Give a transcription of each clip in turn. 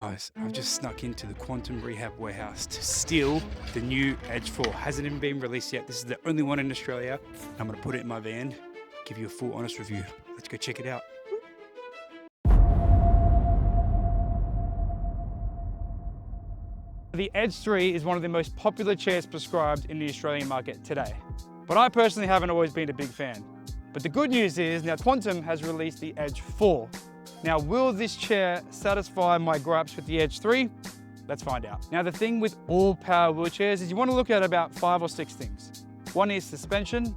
Guys, I've just snuck into the Quantum Rehab warehouse to steal the new Edge 4. Hasn't even been released yet. This is the only one in Australia. I'm gonna put it in my van, give you a full honest review. Let's go check it out. The Edge 3 is one of the most popular chairs prescribed in the Australian market today. But I personally haven't always been a big fan. But the good news is now Quantum has released the Edge 4. Now, will this chair satisfy my gripes with the Edge 3? Let's find out. Now, the thing with all power wheelchairs is you want to look at about 5 or 6 things. One is suspension,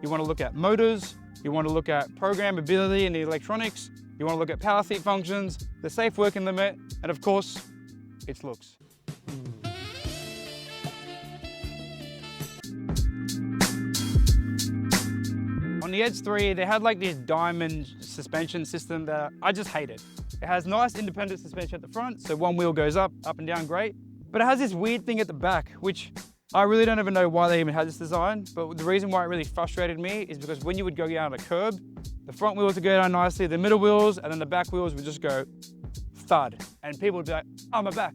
you want to look at motors, you want to look at programmability and the electronics, you want to look at power seat functions, the safe working limit, and of course, its looks. On the Edge 3, they had like this diamond suspension system that I just hated. It has nice independent suspension at the front, so one wheel goes up and down great. But it has this weird thing at the back, which I really don't even know why they even had this design. But the reason why it really frustrated me is because when you would go down a curb, the front wheels would go down nicely, the middle wheels, and then the back wheels would just go thud. And people would be like, oh, my back,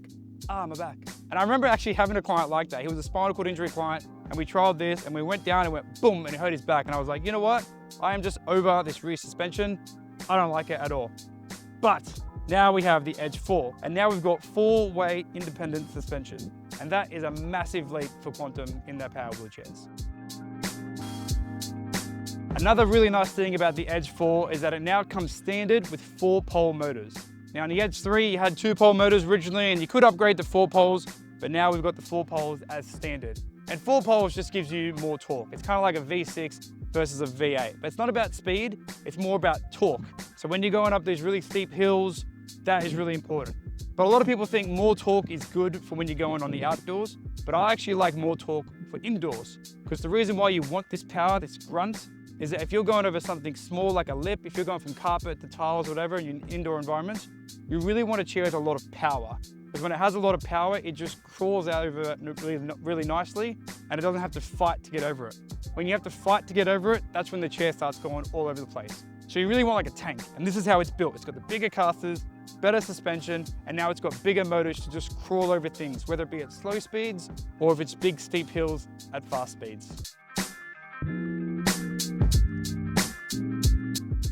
oh, my back. And I remember actually having a client like that. He was a spinal cord injury client, and we tried this, and we went down and went boom, and it hurt his back. And I was like, you know what? I am just over this rear suspension. I don't like it at all. But now we have the Edge 4, and now we've got 4-way independent suspension. And that is a massive leap for Quantum in their power wheelchairs. Another really nice thing about the Edge 4 is that it now comes standard with 4-pole motors. Now on the Edge 3, you had 2-pole motors originally, and you could upgrade to 4 poles, but now we've got the 4 poles as standard. And 4 poles just gives you more torque. It's kind of like a V6 versus a V8. But it's not about speed, it's more about torque. So when you're going up these really steep hills, that is really important. But a lot of people think more torque is good for when you're going on the outdoors, but I actually like more torque for indoors. Because the reason why you want this power, this grunt, is that if you're going over something small like a lip, if you're going from carpet to tiles or whatever in an indoor environment, you really want a chair with a lot of power. Because when it has a lot of power, it just crawls out over it really nicely, and it doesn't have to fight to get over it. When you have to fight to get over it, that's when the chair starts going all over the place. So you really want like a tank, and this is how it's built. It's got the bigger casters, better suspension, and now it's got bigger motors to just crawl over things, whether it be at slow speeds or if it's big steep hills at fast speeds.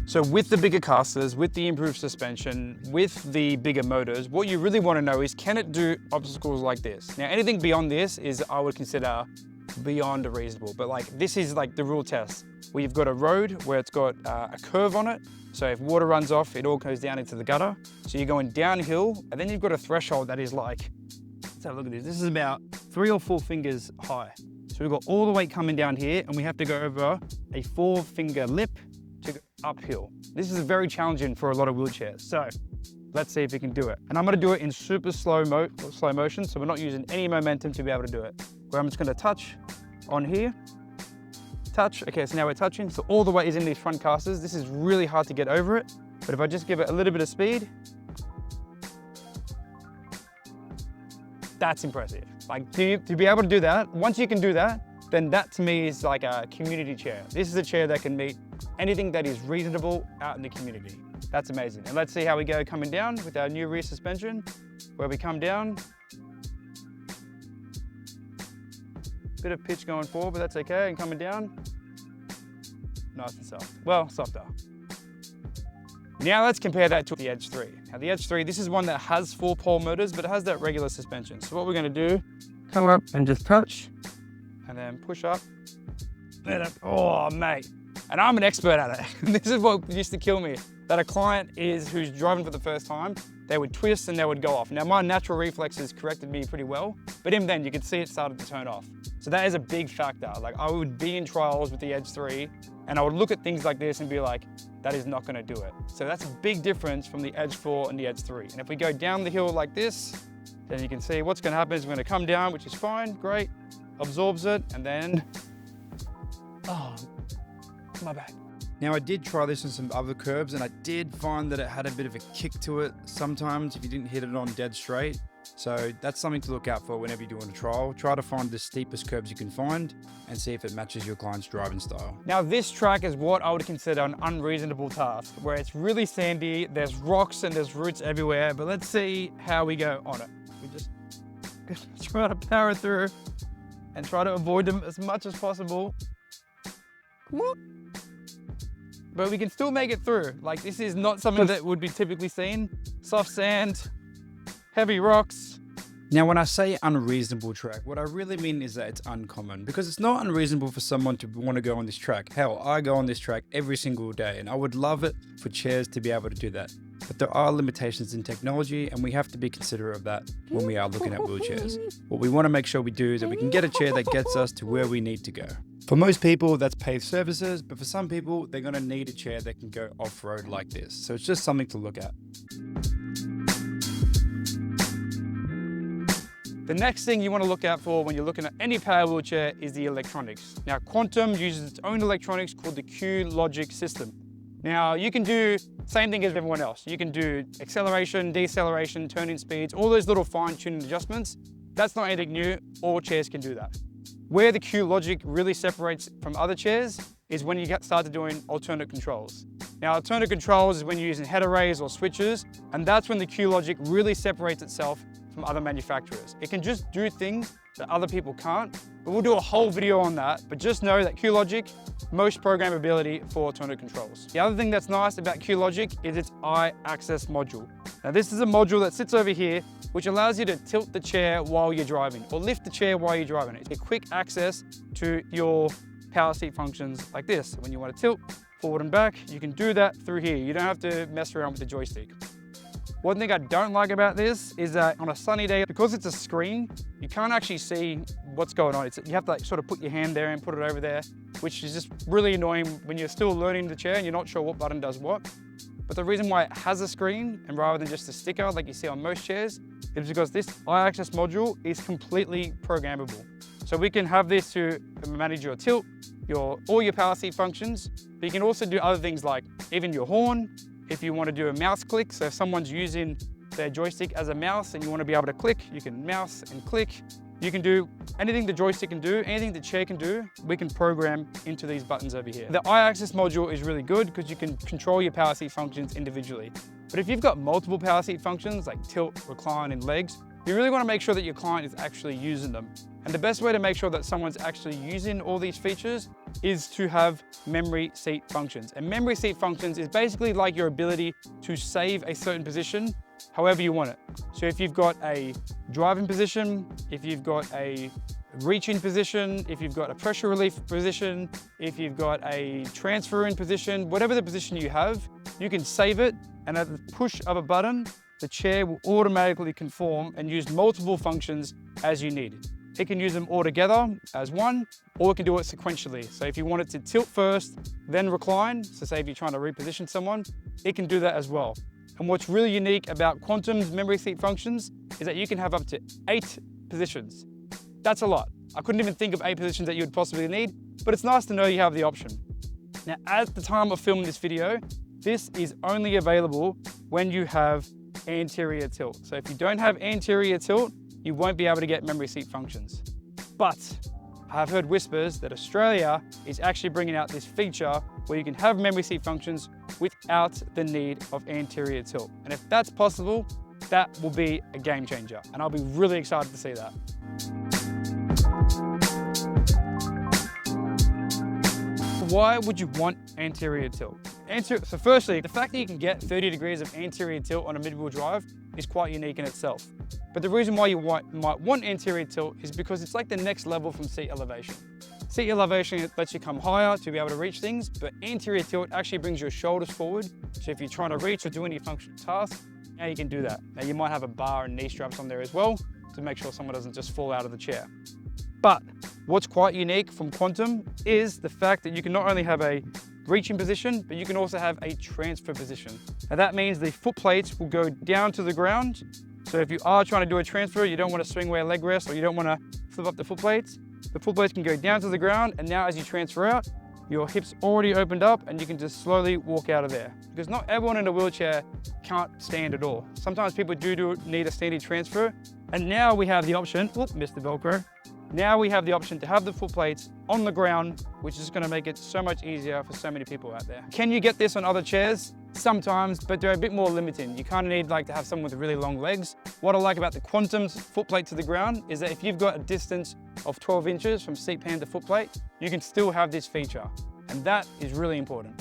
So with the bigger casters, with the improved suspension, with the bigger motors, what you really want to know is, can it do obstacles like this? Now, anything beyond this is, I would consider beyond reasonable, but like this is like the real test, where you've got a road where it's got a curve on it. So if water runs off, it all goes down into the gutter. So you're going downhill, and then you've got a threshold that is like, let's have a look at this. This is about 3 or 4 fingers high. So we've got all the weight coming down here, and we have to go over a 4-finger lip to go uphill. This is very challenging for a lot of wheelchairs. So let's see if we can do it. And I'm gonna do it in super slow motion, so we're not using any momentum to be able to do it. Where I'm just gonna touch on here, touch. Okay, so now we're touching. So all the weight is in these front casters. This is really hard to get over it. But if I just give it a little bit of speed, that's impressive. Like to be able to do that, once you can do that, then that to me is like a community chair. This is a chair that can meet anything that is reasonable out in the community. That's amazing. And let's see how we go coming down with our new rear suspension, where we come down. Bit of pitch going forward, but that's okay, and coming down. Nice and soft. Well, softer. Now let's compare that to the Edge 3. Now the Edge 3, this is one that has 4-pole motors, but it has that regular suspension. So what we're gonna do, come up and just touch, and then push up. Oh, mate. And I'm an expert at it. This is what used to kill me, that a client who's driving for the first time, they would twist and they would go off. Now my natural reflexes corrected me pretty well, but even then you could see it started to turn off. So that is a big factor. Like I would be in trials with the Edge 3 and I would look at things like this and be like, that is not gonna do it. So that's a big difference from the Edge 4 and the Edge 3. And if we go down the hill like this, then you can see what's gonna happen is we're gonna come down, which is fine, great, absorbs it, and then, oh, my back. Now I did try this on some other curbs, and I did find that it had a bit of a kick to it sometimes if you didn't hit it on dead straight. So that's something to look out for whenever you're doing a trial. Try to find the steepest curbs you can find and see if it matches your client's driving style. Now this track is what I would consider an unreasonable task, where it's really sandy, there's rocks and there's roots everywhere, but let's see how we go on it. We just try to power through and try to avoid them as much as possible. But we can still make it through. Like, this is not something that would be typically seen. Soft sand, heavy rocks. Now, when I say unreasonable track, what I really mean is that it's uncommon, because it's not unreasonable for someone to want to go on this track. Hell, I go on this track every single day, and I would love it for chairs to be able to do that. But there are limitations in technology, and we have to be considerate of that when we are looking at wheelchairs. What we want to make sure we do is that we can get a chair that gets us to where we need to go. For most people, that's paved surfaces, but for some people, they're going to need a chair that can go off-road like this. So it's just something to look at. The next thing you want to look out for when you're looking at any power wheelchair is the electronics. Now, Quantum uses its own electronics called the Q-Logic system. Now, you can do same thing as everyone else. You can do acceleration, deceleration, turning speeds, all those little fine-tuning adjustments. That's not anything new. All chairs can do that. Where the Q-Logic really separates from other chairs is when you start to doing alternate controls. Now, alternate controls is when you're using head arrays or switches, and that's when the Q-Logic really separates itself from other manufacturers. It can just do things that other people can't, but we'll do a whole video on that. But just know that Q-Logic, most programmability for alternate controls. The other thing that's nice about Q-Logic is its iAccess module. Now, this is a module that sits over here, which allows you to tilt the chair while you're driving, or lift the chair while you're driving. It's a quick access to your power seat functions like this. When you want to tilt forward and back, you can do that through here. You don't have to mess around with the joystick. One thing I don't like about this is that on a sunny day, because it's a screen, you can't actually see what's going on. You have to sort of put your hand there and put it over there, which is just really annoying when you're still learning the chair and you're not sure what button does what. But the reason why it has a screen and rather than just a sticker like you see on most chairs is because this iAccess module is completely programmable. So we can have this to manage your tilt, all your power seat functions, but you can also do other things like even your horn. If you want to do a mouse click, so if someone's using their joystick as a mouse and you want to be able to click, you can mouse and click. You can do anything the joystick can do, anything the chair can do, we can program into these buttons over here. The iAccess module is really good because you can control your power seat functions individually. But if you've got multiple power seat functions like tilt, recline, and legs, you really want to make sure that your client is actually using them. And the best way to make sure that someone's actually using all these features is to have memory seat functions. And memory seat functions is basically like your ability to save a certain position however you want it. So if you've got a driving position, if you've got a reaching position, if you've got a pressure relief position, if you've got a transfer in position, whatever the position you have, you can save it, and at the push of a button, the chair will automatically conform and use multiple functions as you need. It can use them all together as one, or it can do it sequentially. So if you want it to tilt first, then recline, so say if you're trying to reposition someone, it can do that as well. And what's really unique about Quantum's memory seat functions is that you can have up to 8 positions. That's a lot. I couldn't even think of 8 positions that you would possibly need, but it's nice to know you have the option. Now, at the time of filming this video, this is only available when you have anterior tilt. So if you don't have anterior tilt, you won't be able to get memory seat functions. But I've heard whispers that Australia is actually bringing out this feature where you can have memory seat functions without the need of anterior tilt. And if that's possible, that will be a game changer. And I'll be really excited to see that. Why would you want anterior tilt? So firstly, the fact that you can get 30 degrees of anterior tilt on a mid-wheel drive is quite unique in itself. But the reason why you might want anterior tilt is because it's like the next level from seat elevation. Seat elevation lets you come higher to be able to reach things, but anterior tilt actually brings your shoulders forward. So if you're trying to reach or do any functional tasks, now you can do that. Now you might have a bar and knee straps on there as well to make sure someone doesn't just fall out of the chair. But what's quite unique from Quantum is the fact that you can not only have a reaching position, but you can also have a transfer position. Now that means the foot plates will go down to the ground. So if you are trying to do a transfer, you don't want to swing away a leg rest or you don't want to flip up the foot plates can go down to the ground, and now as you transfer out, your hips already opened up and you can just slowly walk out of there. Because not everyone in a wheelchair can't stand at all. Sometimes people do need a standing transfer. And now we have the option, whoop, missed the Velcro. Now we have the option to have the foot plates on the ground, which is gonna make it so much easier for so many people out there. Can you get this on other chairs? Sometimes, but they're a bit more limiting. You kind of need to have someone with really long legs. What I like about the Quantum's foot plate to the ground is that if you've got a distance of 12 inches from seat pan to foot plate, you can still have this feature. And that is really important.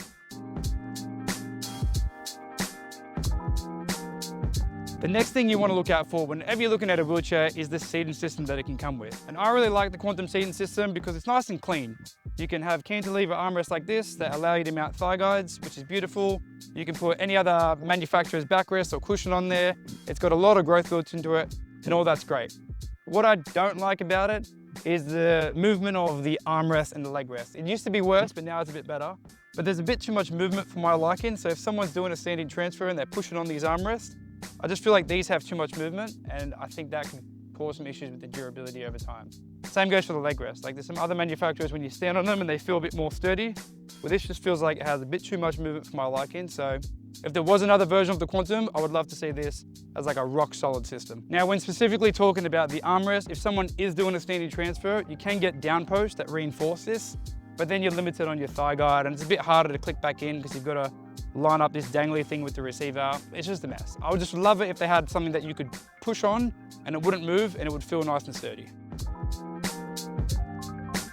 The next thing you want to look out for whenever you're looking at a wheelchair is the seating system that it can come with. And I really like the Quantum seating system because it's nice and clean. You can have cantilever armrests like this that allow you to mount thigh guides, which is beautiful. You can put any other manufacturer's backrest or cushion on there. It's got a lot of growth built into it, and all that's great. What I don't like about it is the movement of the armrest and the leg rest. It used to be worse, but now it's a bit better. But there's a bit too much movement for my liking, so if someone's doing a standing transfer and they're pushing on these armrests, I just feel like these have too much movement, and I think that can cause some issues with the durability over time. Same goes for the leg rest. There's some other manufacturers when you stand on them and they feel a bit more sturdy. Well, this just feels like it has a bit too much movement for my liking. So if there was another version of the Quantum, I would love to see this as a rock solid system. Now, when specifically talking about the armrest, if someone is doing a standing transfer, you can get down posts that reinforce this, but then you're limited on your thigh guide and it's a bit harder to click back in because you've got to line up this dangly thing with the receiver. It's just a mess. I would just love it if they had something that you could push on and it wouldn't move and it would feel nice and sturdy.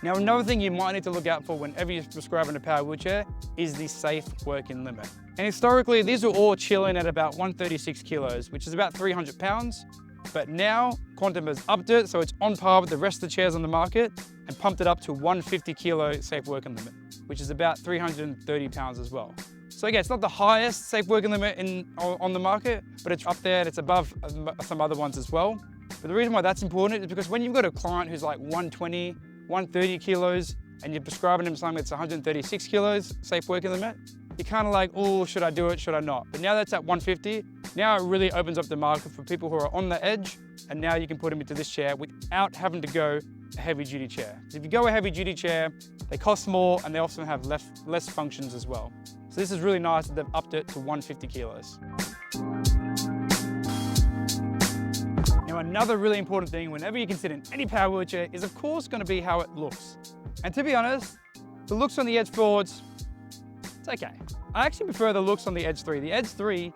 Now, another thing you might need to look out for whenever you're prescribing a power wheelchair is the safe working limit. And historically, these are all chilling at about 136 kilos, which is about 300 pounds. But now Quantum has upped it, so it's on par with the rest of the chairs on the market and pumped it up to 150 kilo safe working limit, which is about 330 pounds as well. So again, it's not the highest safe working limit on the market, but it's up there and it's above some other ones as well. But the reason why that's important is because when you've got a client who's like 120, 130 kilos, and you're prescribing them something that's 136 kilos, safe working limit, you're kind of like, oh, should I do it, should I not? But now that's at 150, now it really opens up the market for people who are on the edge, and now you can put them into this chair without having to go a heavy duty chair. If you go a heavy duty chair, they cost more and they often have less functions as well. So this is really nice that they've upped it to 150 kilos. Now, another really important thing whenever you consider any power wheelchair is of course going to be how it looks. And to be honest, the looks on the Edge 4, it's okay. I actually prefer the looks on the Edge 3. The Edge 3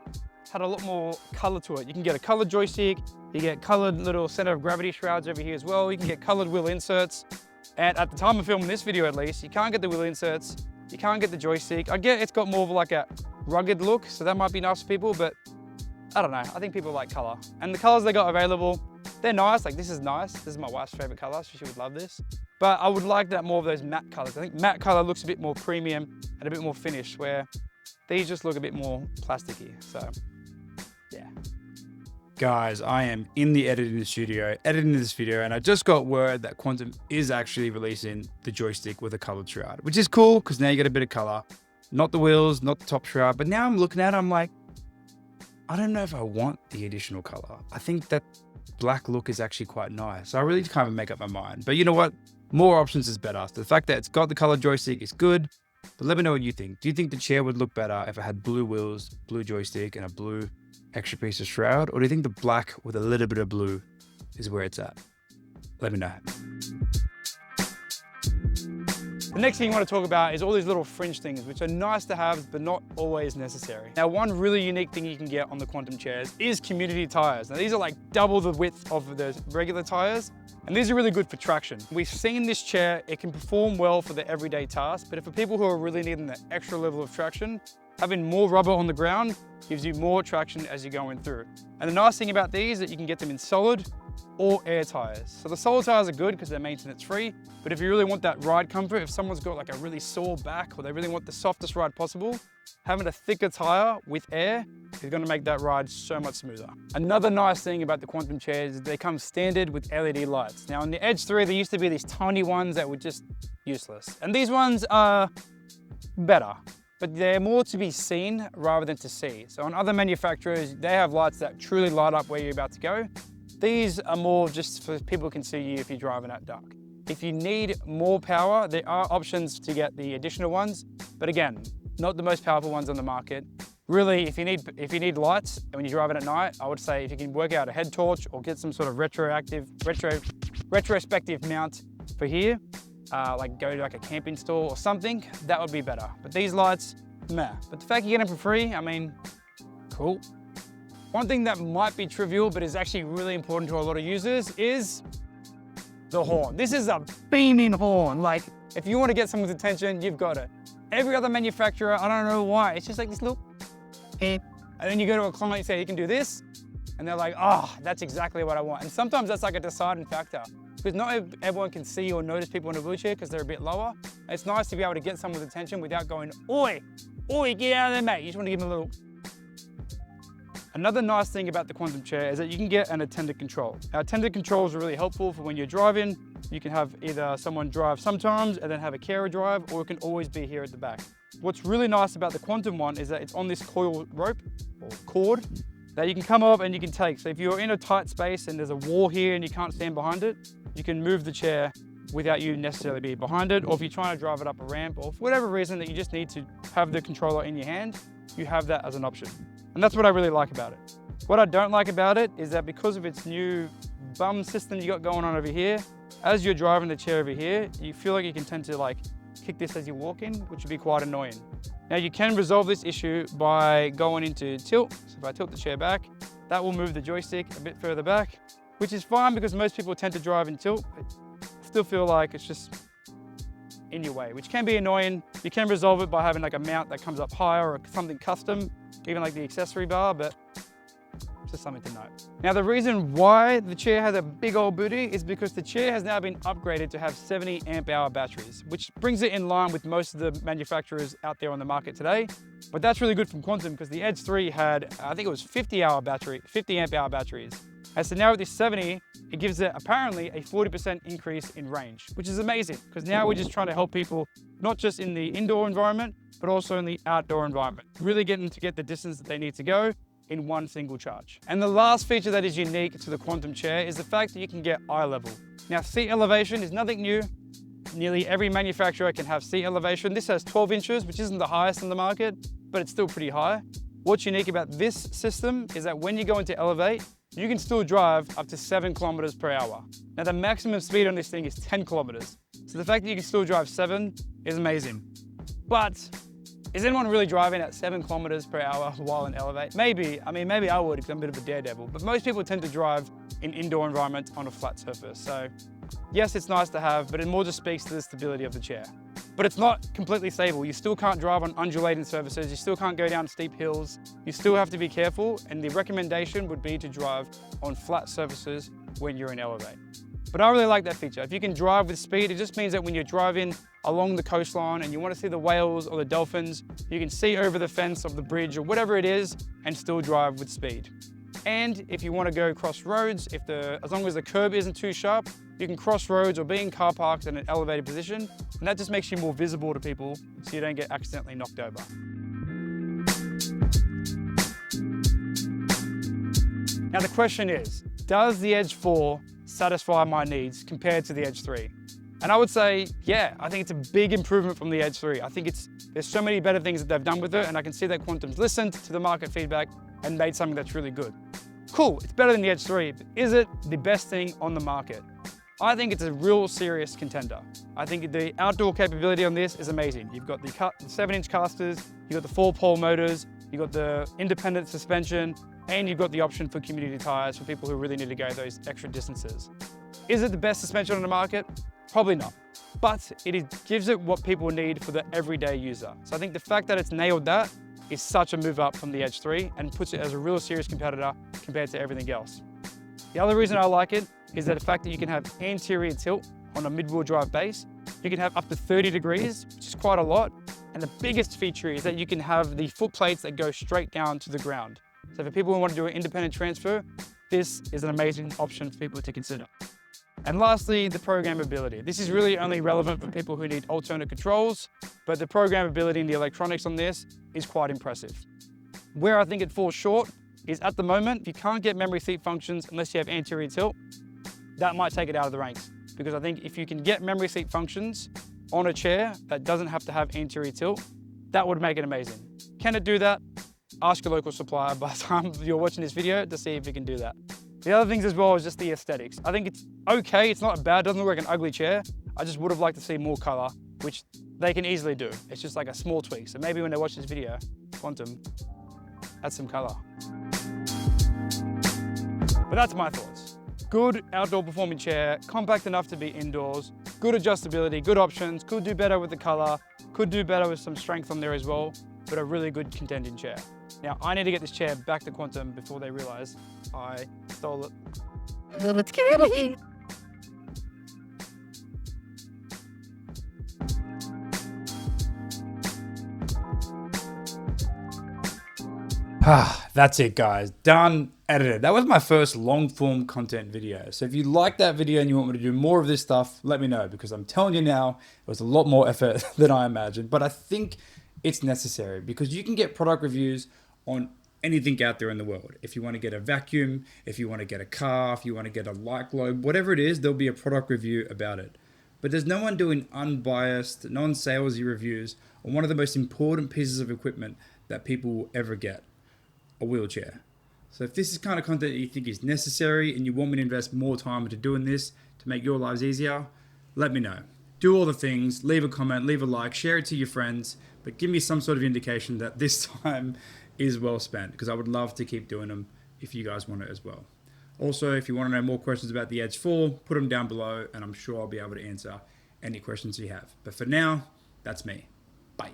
had a lot more color to it. You can get a colored joystick, you get colored little center of gravity shrouds over here as well, you can get colored wheel inserts. And at the time of filming this video at least, you can't get the wheel inserts, you can't get the joystick. I get it's got more of a rugged look, so that might be nice for people, but I don't know, I think people like color. And the colors they got available, they're nice, this is nice. This is my wife's favorite color, so she would love this. But I would like that more of those matte colors. I think matte color looks a bit more premium and a bit more finished, where these just look a bit more plasticky, so yeah. Guys, I am in the editing studio, editing this video, and I just got word that Quantum is actually releasing the joystick with a colored shroud, which is cool because now you get a bit of color. Not the wheels, not the top shroud, but now I'm looking at it, I'm like, I don't know if I want the additional color. I think that black look is actually quite nice. So I really can't even make up my mind. But you know what? More options is better. So the fact that it's got the color joystick is good, but let me know what you think. Do you think the chair would look better if it had blue wheels, blue joystick, and a blue extra piece of shroud? Or do you think the black with a little bit of blue is where it's at? Let me know. The next thing you want to talk about is all these little fringe things, which are nice to have, but not always necessary. Now, one really unique thing you can get on the Quantum chairs is community tires. Now, these are double the width of the regular tires, and these are really good for traction. We've seen this chair, it can perform well for the everyday task, but for people who are really needing the extra level of traction, having more rubber on the ground gives you more traction as you're going through. And the nice thing about these is that you can get them in solid or air tires. So the solid tires are good because they're maintenance free, but if you really want that ride comfort, if someone's got a really sore back or they really want the softest ride possible, having a thicker tire with air is going to make that ride so much smoother. Another nice thing about the Quantum chairs is they come standard with LED lights. Now on the Edge 3, there used to be these tiny ones that were just useless. And these ones are better, but they're more to be seen rather than to see. So on other manufacturers, they have lights that truly light up where you're about to go. These are more just for people who can see you if you're driving at dark. If you need more power, there are options to get the additional ones, but again, not the most powerful ones on the market. Really, if you need lights and when you're driving at night, I would say if you can work out a head torch or get some sort of retrospective mount for here, like go to like a camping store or something, that would be better. But these lights, meh. But the fact you get them for free, I mean, cool. One thing that might be trivial, but is actually really important to a lot of users is the horn. This is a beaming horn. Like, if you want to get someone's attention, you've got it. Every other manufacturer, I don't know why, it's just like this little beep. And then you go to a client and say, you can do this. And they're like, oh, that's exactly what I want. And sometimes that's like a deciding factor because not everyone can see or notice people in a wheelchair because they're a bit lower. And it's nice to be able to get someone's attention without going, oi, get out of there, mate. You just want to give them a little. Another nice thing about the Quantum chair is that you can get an attendant control. Now, attendant controls are really helpful for when you're driving. You can have either someone drive sometimes and then have a carer drive, or it can always be here at the back. What's really nice about the Quantum one is that it's on this coil rope or cord that you can come up and you can take. So if you're in a tight space and there's a wall here and you can't stand behind it, you can move the chair without you necessarily being behind it. Or if you're trying to drive it up a ramp or for whatever reason that you just need to have the controller in your hand, you have that as an option. And that's what I really like about it. What I don't like about it is that because of its new bum system you got going on over here, as you're driving the chair over here, you feel like you can tend to like kick this as you walk in, which would be quite annoying. Now you can resolve this issue by going into tilt. So if I tilt the chair back, that will move the joystick a bit further back, which is fine because most people tend to drive in tilt, but I still feel like it's just in your way, which can be annoying. You can resolve it by having like a mount that comes up higher or something custom, even like the accessory bar, but it's just something to note. Now the reason why the chair has a big old booty is because the chair has now been upgraded to have 70 amp hour batteries, which brings it in line with most of the manufacturers out there on the market today. But that's really good from Quantum because the Edge 3 had, I think it was 50 amp hour batteries. And so now with this 70, it gives it apparently a 40% increase in range, which is amazing because now we're just trying to help people, not just in the indoor environment, but also in the outdoor environment, really getting to get the distance that they need to go in one single charge. And the last feature that is unique to the Quantum chair is the fact that you can get iLevel. Now, seat elevation is nothing new. Nearly every manufacturer can have seat elevation. This has 12 inches, which isn't the highest in the market, but it's still pretty high. What's unique about this system is that when you go into elevate, you can still drive up to 7 kilometers per hour. Now, the maximum speed on this thing is 10 kilometers. So the fact that you can still drive 7 is amazing. But is anyone really driving at 7 kilometers per hour while in elevate? Maybe. I mean, maybe I would because I'm a bit of a daredevil, but most people tend to drive in indoor environments on a flat surface. So yes, it's nice to have, but it more just speaks to the stability of the chair. But it's not completely stable. You still can't drive on undulating surfaces. You still can't go down steep hills. You still have to be careful. And the recommendation would be to drive on flat surfaces when you're in elevate. But I really like that feature. If you can drive with speed, it just means that when you're driving along the coastline and you want to see the whales or the dolphins, you can see over the fence of the bridge or whatever it is and still drive with speed. And if you want to go cross roads, as long as the curb isn't too sharp, you can cross roads or be in car parks in an elevated position. And that just makes you more visible to people so you don't get accidentally knocked over. Now the question is, does the Edge 4 satisfy my needs compared to the Edge 3? And I would say, yeah, I think it's a big improvement from the Edge 3. I think there's so many better things that they've done with it, and I can see that Quantum's listened to the market feedback and made something that's really good. Cool, it's better than the Edge 3, but is it the best thing on the market? I think it's a real serious contender. I think the outdoor capability on this is amazing. You've got the 7-inch casters, you've got the 4-pole motors, you've got the independent suspension, and you've got the option for community tires for people who really need to go those extra distances. Is it the best suspension on the market? Probably not. But it gives it what people need for the everyday user. So I think the fact that it's nailed that is such a move up from the Edge 3 and puts it as a real serious competitor compared to everything else. The other reason I like it is that the fact that you can have anterior tilt on a mid-wheel drive base. You can have up to 30 degrees, which is quite a lot. And the biggest feature is that you can have the foot plates that go straight down to the ground. So for people who want to do an independent transfer, this is an amazing option for people to consider. And lastly, the programmability. This is really only relevant for people who need alternate controls, but the programmability and the electronics on this is quite impressive. Where I think it falls short is at the moment, if you can't get memory seat functions unless you have anterior tilt, that might take it out of the ranks. because I think if you can get memory seat functions on a chair that doesn't have to have anterior tilt, that would make it amazing. Can it do that? Ask your local supplier by the time you're watching this video to see if it can do that. The other things as well is just the aesthetics. I think it's okay, it's not bad, it doesn't look like an ugly chair. I just would have liked to see more color, which they can easily do. It's just like a small tweak. So maybe when they watch this video, Quantum, add some color. But that's my thoughts. Good outdoor performing chair, compact enough to be indoors, good adjustability, good options, could do better with the color, could do better with some strength on there as well, but a really good contending chair. Now, I need to get this chair back to Quantum before they realize I stole it. Let's get out of here. That's it, guys. Done, edited. That was my first long form content video. So if you like that video and you want me to do more of this stuff, let me know, because I'm telling you now, it was a lot more effort than I imagined, but I think it's necessary because you can get product reviews on anything out there in the world. If you want to get a vacuum, if you want to get a car, if you want to get a light globe, whatever it is, there'll be a product review about it. But there's no one doing unbiased, non-salesy reviews on one of the most important pieces of equipment that people will ever get. A wheelchair. So if this is kind of content that you think is necessary and you want me to invest more time into doing this to make your lives easier, let me know. Do all the things, leave a comment, leave a like, share it to your friends, but give me some sort of indication that this time is well spent, because I would love to keep doing them if you guys want it as well. Also, if you want to know more questions about the Edge 4, put them down below and I'm sure I'll be able to answer any questions you have. But for now, that's me. Bye.